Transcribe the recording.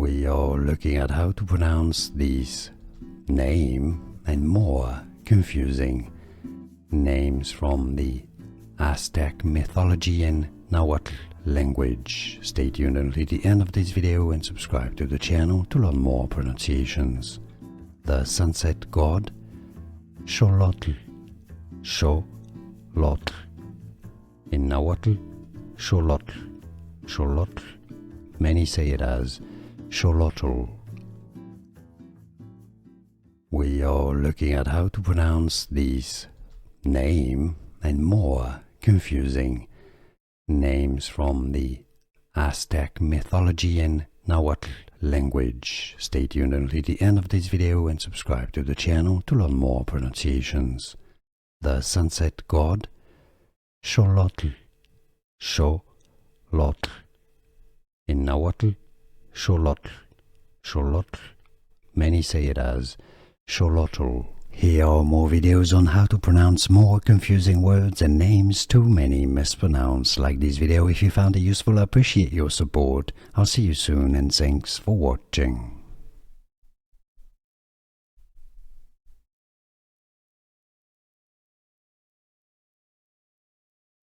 We are looking at how to pronounce these name and more confusing names from the Aztec mythology and Nahuatl language. Stay tuned until the end of this video and subscribe to the channel to learn more pronunciations. The sunset god, Xolotl, Xolotl. In Nahuatl, Xolotl, Xolotl. Many say it as Xolotl. We are looking at how to pronounce these name and more confusing names from the Aztec mythology and Nahuatl language. Stay tuned until the end of this video and subscribe to the channel to learn more pronunciations. The sunset god, Xolotl, Xolotl. In Nahuatl, Xolotl, Xolotl. Many say it as Xolotl. Here are more videos on how to pronounce more confusing words and names too many mispronounced. Like this video if you found it useful. I appreciate your support. I'll see you soon and thanks for watching.